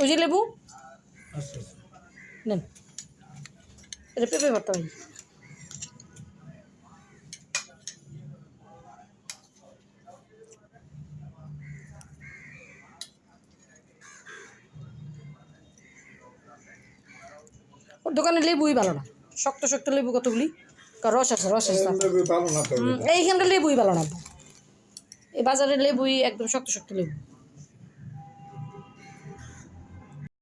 ওই যে লেবু নেন, এটা পেঁপে ভর্তা ভাই। ওর দোকানে লেবুই ভালো না, শক্ত শক্ত লেবু কতগুলি, রস আছে রস আছে, এইখানকার লেবুই ভালো না, এই বাজারের লেবুই একদম শক্ত শক্ত লেবু।